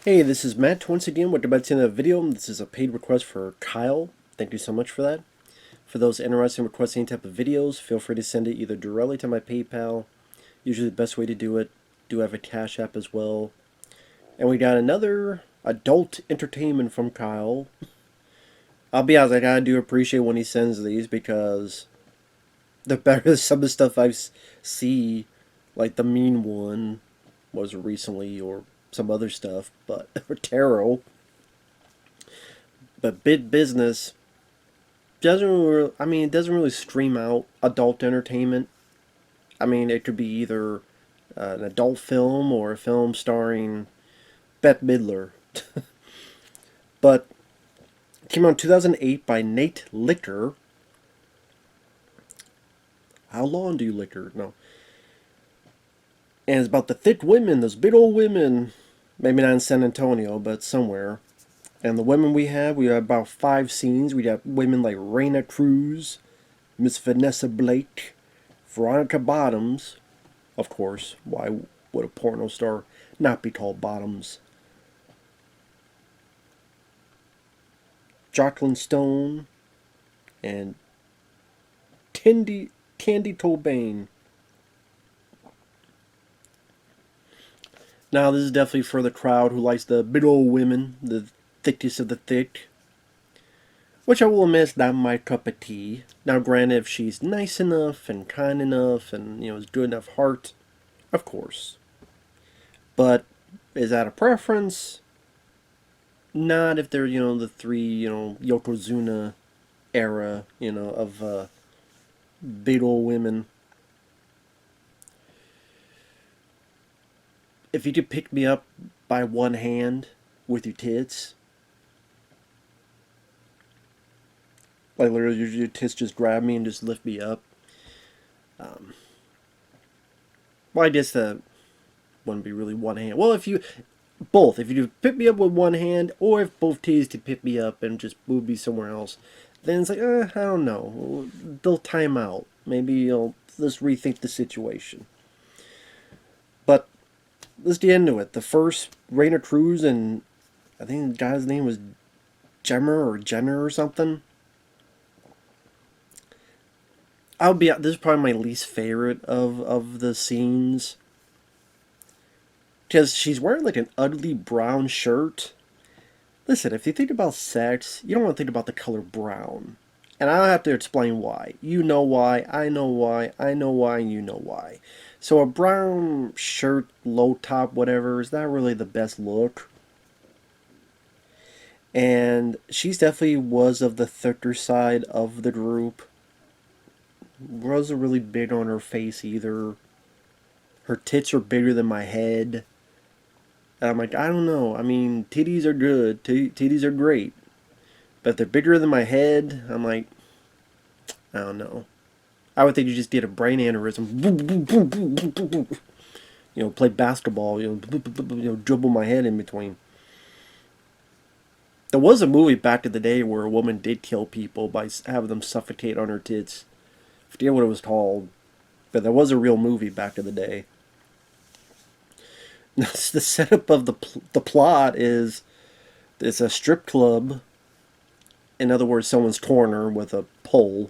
Hey, this is Matt once again with about to end the video. This is a paid request for Kyle. Thank you so much for that. For those interested in requesting any type of videos, feel free to send it either directly to my PayPal. Usually the best way to do it. Do have a Cash App as well. And we got another adult entertainment from Kyle. I'll be honest, I gotta do appreciate when he sends these because the better some of the stuff I see, like the mean one was recently, or some other stuff, but or tarot. But Big Business doesn't really, it doesn't really stream out adult entertainment. I mean, it could be either an adult film or a film starring Bette Midler. But it came out in 2008 by Nate Licker. How long do you liquor? No. And it's about the thick women, those big old women. Maybe not in San Antonio, but somewhere. And the women we have about 5 scenes. We got women like Raina Cruz, Miss Vanessa Blake, Veronica Bottoms, of course. Why would a porno star not be called Bottoms? Jacqueline Stone, and Candy Cobain. Now, this is definitely for the crowd who likes the big old women, the thickest of the thick. Which I will admit is not my cup of tea. Now, granted, if she's nice enough and kind enough and, has good enough heart, of course. But is that a preference? Not if they're, the three, Yokozuna era, of big old women. If you could pick me up by one hand with your tits, like literally your tits just grab me and just lift me up. Um, well, I guess that wouldn't be really one hand. Well, if you pick me up with one hand, or if both titties to pick me up and just move me somewhere else, then it's like, I don't know. They'll time out. Maybe let's rethink the situation. But let's get into it. The first, Raina Cruz, and I think the guy's name was Jenner or something. This is probably my least favorite of the scenes. Because she's wearing like an ugly brown shirt. Listen, if you think about sex, you don't want to think about the color brown. And I don't have to explain why. You know why, I know why, I know why, and you know why. So a brown shirt, low top, whatever, is not really the best look. And she's definitely was of the thicker side of the group. Wasn't really big on her face either. Her tits are bigger than my head. And I'm like, I don't know. I mean, titties are good. Titties are great. But if they're bigger than my head, I'm like, I don't know. I would think you just did a brain aneurysm. Boom, boom, boom, boom, boom, boom, boom. Play basketball. Dribble my head in between. There was a movie back in the day where a woman did kill people by having them suffocate on her tits. I forget what it was called. But there was a real movie back in the day. The setup of the plot is it's a strip club. In other words, someone's corner with a pole.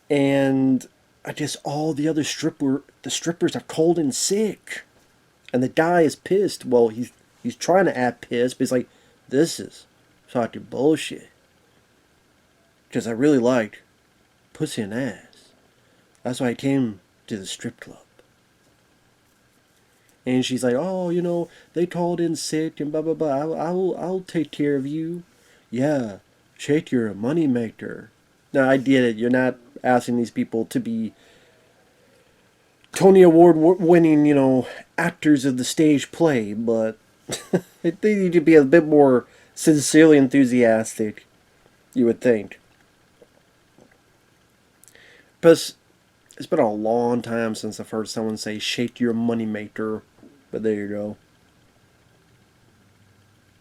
And I guess all the other strippers are cold and sick. And the guy is pissed. Well, he's trying to act pissed, but he's like, this is fucking bullshit. Because I really liked pussy and ass. That's why I came to the strip club. And she's like, oh, they called in sick and blah, blah, blah. I'll take care of you. Yeah, shake your money maker. Now, I get it. You're not asking these people to be Tony Award winning, actors of the stage play, but they need to be a bit more sincerely enthusiastic, you would think. Plus, it's been a long time since I've heard someone say, shake your money maker. But there you go.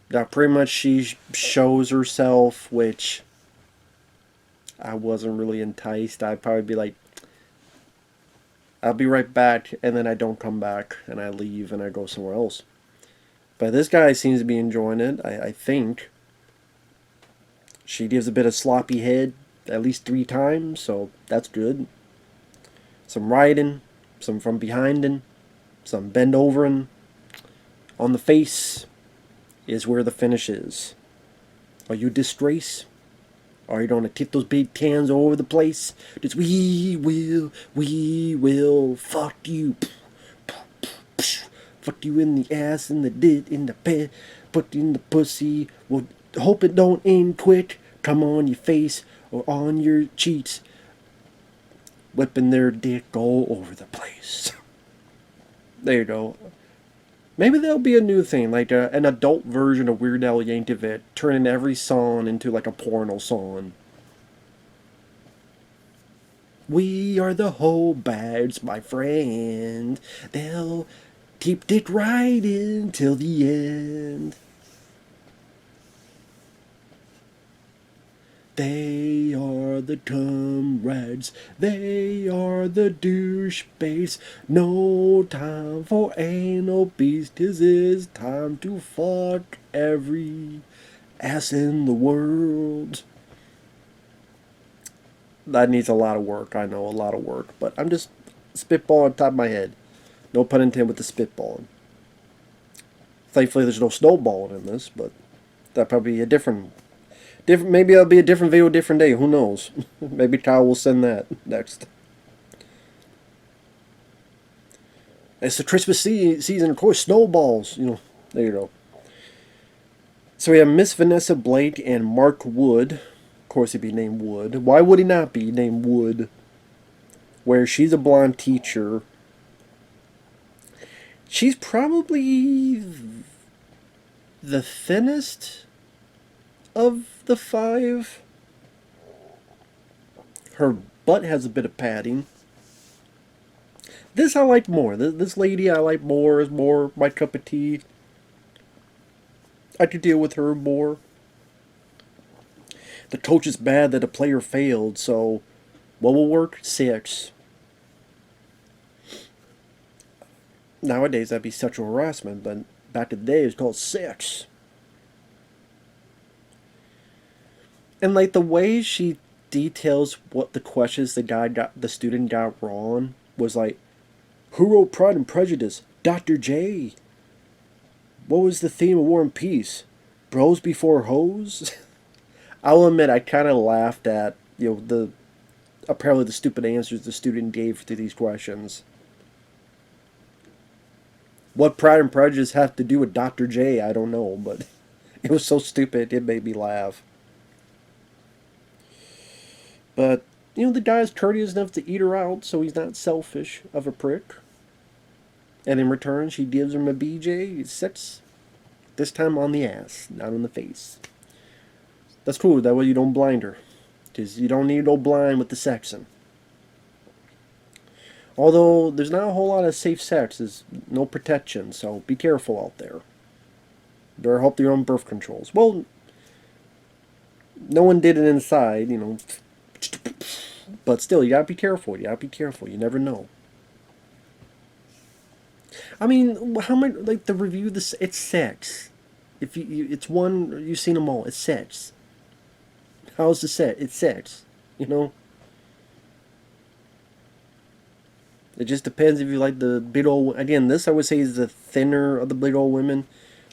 Now, pretty much she shows herself, which I wasn't really enticed. I'd probably be like, I'll be right back, and then I don't come back, and I leave, and I go somewhere else. But this guy seems to be enjoying it, I think. She gives a bit of sloppy head at least 3 times, so that's good. Some riding, some from behinding, some bend overing. On the face is where the finish is. Are you distressed? Are you gonna tip those big cans all over the place? Just we will fuck you. Fuck you in the ass, in the dit, in the pet, put you in the pussy. Well, hope it don't end quick. Come on your face or on your cheeks. Whipping their dick all over the place. There you go. Maybe there'll be a new thing, like an adult version of Weird Al Yankovic, turning every song into like a porno song. We are the whole bags, my friend. They'll keep it right until the end. They are the comrades, they are the douchebags. No time for anal beast, 'cause it's time to fuck every ass in the world. That needs a lot of work, I know, a lot of work, but I'm just spitballing on top of my head. No pun intended with the spitballing. Thankfully there's no snowballing in this, but that'd probably be a different, maybe it'll be a different video, different day. Who knows? Maybe Kyle will send that next. It's the Christmas season, of course. Snowballs, you know. There you go. So we have Miss Vanessa Blake and Mark Wood. Of course, he'd be named Wood. Why would he not be named Wood? Where she's a blonde teacher. She's probably the thinnest of the 5. Her butt has a bit of padding. This I like more. This lady I like more, is more my cup of tea. I could deal with her more. The coach is bad that the player failed, so what will work? 6. Nowadays that'd be sexual harassment, but back in the day it was called 6. And like the way she details what the questions the student got wrong was like, who wrote Pride and Prejudice? Dr. J. What was the theme of War and Peace? Bros before hoes? I'll admit I kind of laughed at, apparently the stupid answers the student gave to these questions. What Pride and Prejudice have to do with Dr. J, I don't know, but it was so stupid it made me laugh. But, the guy's courteous enough to eat her out, so he's not selfish of a prick. And in return, she gives him a BJ, 6. This time on the ass, not on the face. That's cool, that way you don't blind her. Because you don't need no blind with the sexing. Although, there's not a whole lot of safe sex, there's no protection, so be careful out there. Better hope your own birth controls. Well, no one did it inside, But still, you gotta be careful. You gotta be careful. You never know. I mean, how many, like, the review, it's sex. If it's one, you've seen them all. It's sex. How's the set? It's sex. It just depends if you like the big old, again, this I would say is the thinner of the big old women.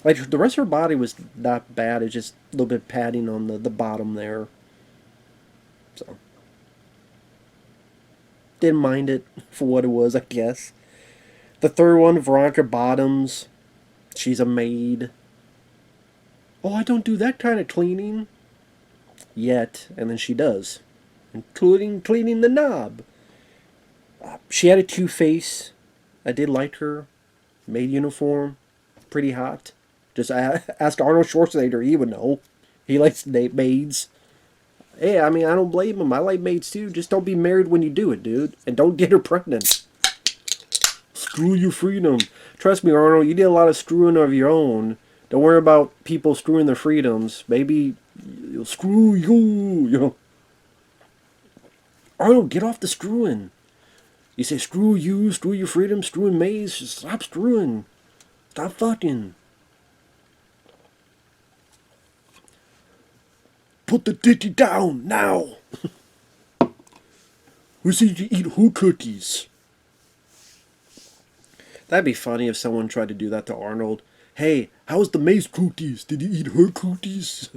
Like, the rest of her body was not bad. It's just a little bit padding on the bottom there. So. Didn't mind it for what it was, I guess. The third one, Veronica Bottoms. She's a maid. Oh, I don't do that kind of cleaning. Yet. And then she does. Including cleaning the knob. She had a cute face. I did like her. Maid uniform. Pretty hot. Just ask Arnold Schwarzenegger. He would know. He likes maids. Hey, I mean, I don't blame him. I like maids too. Just don't be married when you do it, dude. And don't get her pregnant. Screw your freedom. Trust me, Arnold, you did a lot of screwing of your own. Don't worry about people screwing their freedoms. Maybe you'll screw you, Arnold, get off the screwing. You say, screw you, screw your freedom, screw Maze, stop screwing. Stop fucking. Put the titty down, now! Who's eating to eat who cookies? That'd be funny if someone tried to do that to Arnold. Hey, how's the Maze cookies? Did you eat her cookies?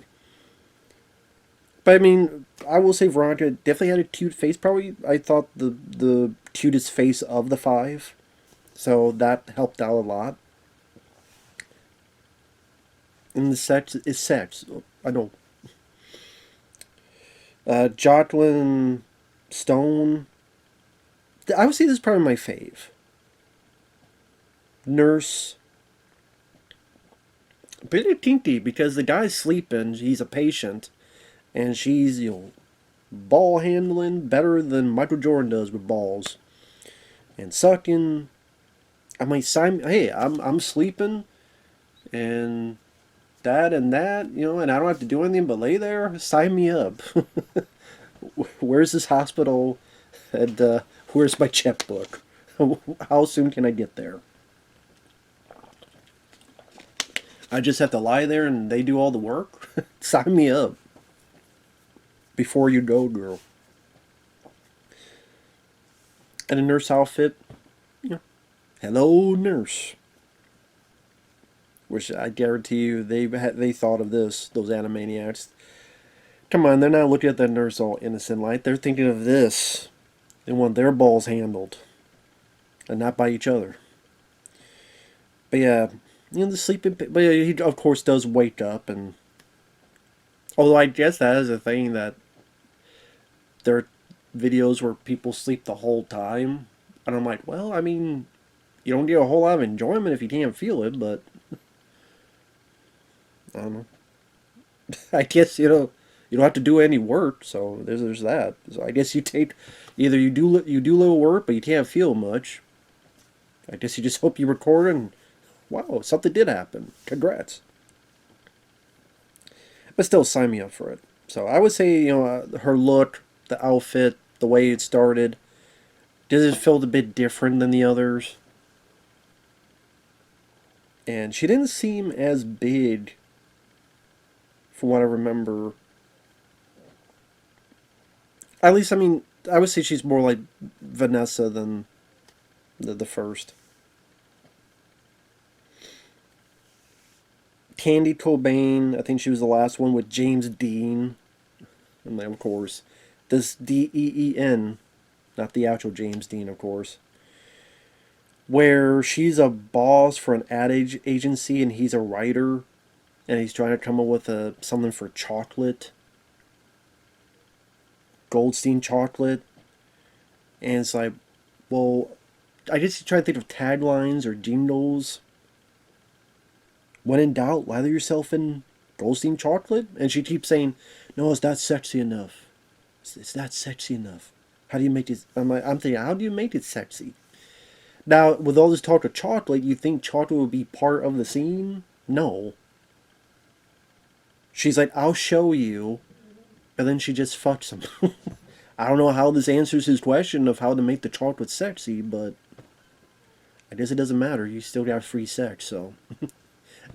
But I mean, I will say Veronica definitely had a cute face. Probably, I thought the cutest face of the five. So that helped out a lot. And the sex is sex. I know. Jocelyn Stone. I would say this is probably my fave. Nurse. Bit of tinky because the guy's sleeping. He's a patient. And she's, ball handling better than Michael Jordan does with balls. And sucking. I might sign. Hey, I'm sleeping. And that, and I don't have to do anything but lay there. Sign me up. Where's this hospital? And where's my checkbook? How soon can I get there? I just have to lie there and they do all the work? Sign me up. Before you go, girl. And a nurse outfit. Hello, nurse. Which I guarantee you, they thought of this, those Animaniacs. Come on, they're not looking at that nurse all innocent like. They're thinking of this. They want their balls handled. And not by each other. But yeah, the sleeping... But yeah, he, of course, does wake up. And although I guess that is a thing that... There are videos where people sleep the whole time. And I'm like, well, I mean... You don't get a whole lot of enjoyment if you can't feel it, but... I don't know. I guess, you don't have to do any work, so there's that. So I guess you take... Either you do little work, but you can't feel much. I guess you just hope you record and... Wow, something did happen. Congrats. But still, sign me up for it. So I would say, her look, the outfit, the way it started, does it feel a bit different than the others? And she didn't seem as big, from what I remember. At least, I mean, I would say she's more like Vanessa than the first. Candy Cobain, I think she was the last one with James Dean. And then, of course, this Deen, not the actual James Dean, of course. Where she's a boss for an ad agency and he's a writer. And he's trying to come up with something for chocolate. Goldstein chocolate. And it's like, well, I guess you try to think of taglines or jingles. When in doubt, lather yourself in Goldstein chocolate. And she keeps saying, no, it's not sexy enough. It's not sexy enough. How do you make this? I'm thinking, how do you make it sexy? Now, with all this talk of chocolate, you think chocolate would be part of the scene? No. She's like, I'll show you. And then she just fucks him. I don't know how this answers his question of how to make the chocolate sexy, but I guess it doesn't matter. You still got free sex, so...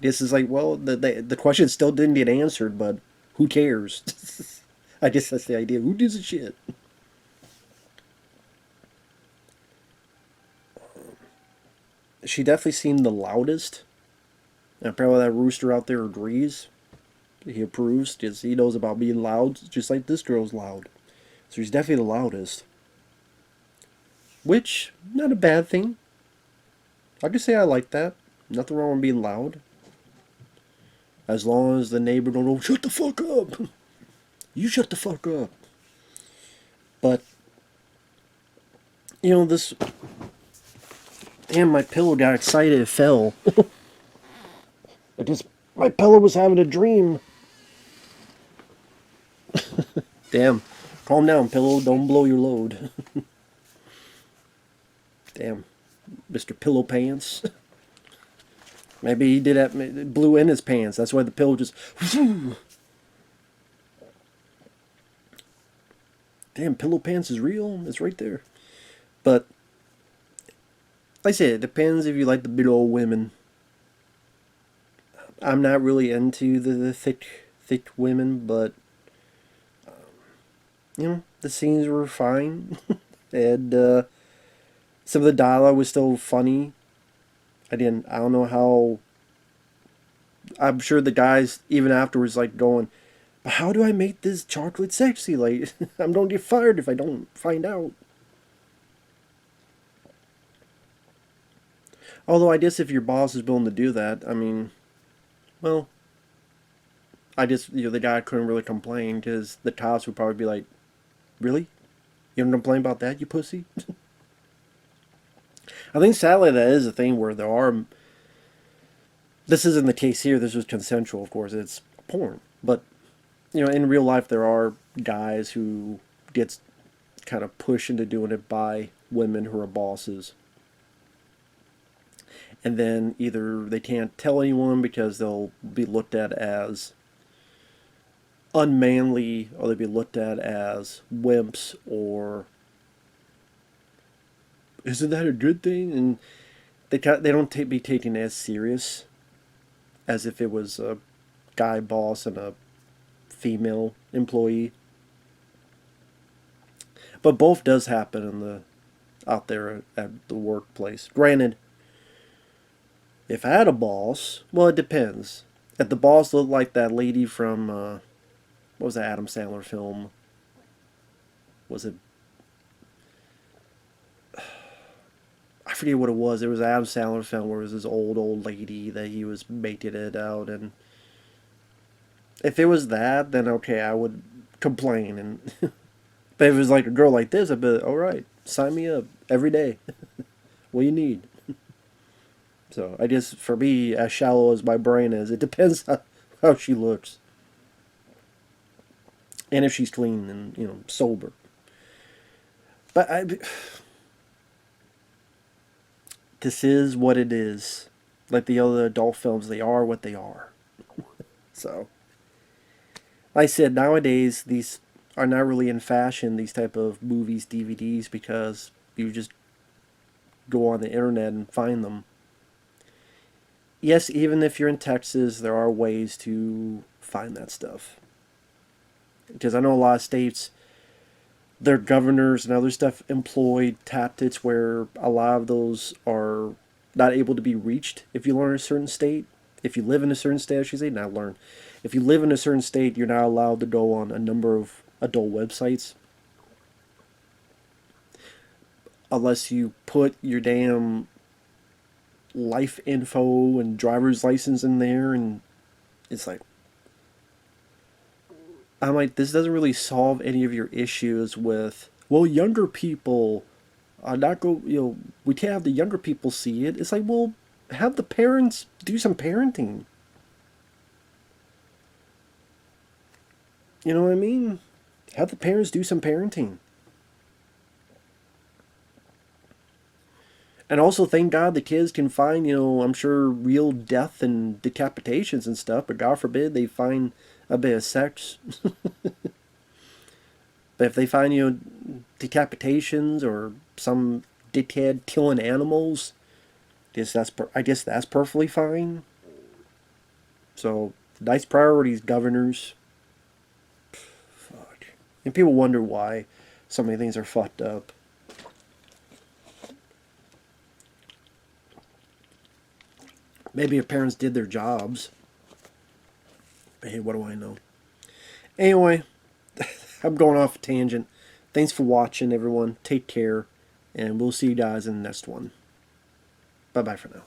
This is like, well, the question still didn't get answered, but who cares? I guess that's the idea. Who gives a shit? She definitely seemed the loudest. And apparently that rooster out there agrees. He approves, because he knows about being loud, just like this girl's loud. So she's definitely the loudest. Which, not a bad thing. I could say I like that. Nothing wrong with being loud. As long as the neighbor don't go, shut the fuck up! You shut the fuck up! But, this... Damn, my pillow got excited, it fell. My pillow was having a dream. Damn. Calm down, pillow, don't blow your load. Damn. Mr. Pillow Pants. Maybe he did that, blew in his pants. That's why the pillow just... Damn, Pillow Pants is real. It's right there. But, like I said, it depends if you like the big old women. I'm not really into the thick women, but the scenes were fine, and some of the dialogue was still funny. I don't know how. I'm sure the guys even afterwards like going, but how do I make this chocolate sexy? Like, I'm gonna get fired if I don't find out. Although I guess if your boss is willing to do that, I mean, well, I just the guy couldn't really complain because the cops would probably be like, really? You don't complain about that, you pussy? I think sadly that is a thing where there are. This isn't the case here. This was consensual, of course. It's porn, but in real life there are guys who gets kind of pushed into doing it by women who are bosses, and then either they can't tell anyone because they'll be looked at as unmanly, or they'll be looked at as wimps, or isn't that a good thing? And they don't be taken as serious as if it was a guy boss and a female employee. But both does happen out there at the workplace. Granted, if I had a boss, well, it depends. If the boss looked like that lady from what was that Adam Sandler film? Was it? I forget what it was. It was an Adam Sandler film where it was this old lady that he was making it out, and if it was that, then okay, I would complain. And but if it was like a girl like this, I'd be all right. Sign me up every day. What do you need? So I guess for me, as shallow as my brain is, it depends how she looks, and if she's clean and sober. But this is what it is. Like the other adult films, they are what they are. So, like I said, nowadays these are not really in fashion. These type of movies, DVDs, because you just go on the internet and find them. Yes, even if you're in Texas, there are ways to find that stuff. Because I know a lot of states, their governors and other stuff employ tactics where a lot of those are not able to be reached if you learn a certain state. If you live in a certain state, I should say, not learn. If you live in a certain state, you're not allowed to go on a number of adult websites. Unless you put your damn life info and driver's license in there, and it's like, I'm like, this doesn't really solve any of your issues with, well, younger people not go, we can't have the younger people see it. It's like, well, have the parents do some parenting. You know what I mean? Have the parents do some parenting. And also, thank God the kids can find, I'm sure real death and decapitations and stuff, but God forbid they find a bit of sex. But if they find, decapitations or some dickhead killing animals, I guess that's perfectly fine. So, nice priorities, governors. Fuck. And people wonder why so many things are fucked up. Maybe if parents did their jobs. But hey, what do I know? Anyway, I'm going off a tangent. Thanks for watching, everyone. Take care. And we'll see you guys in the next one. Bye-bye for now.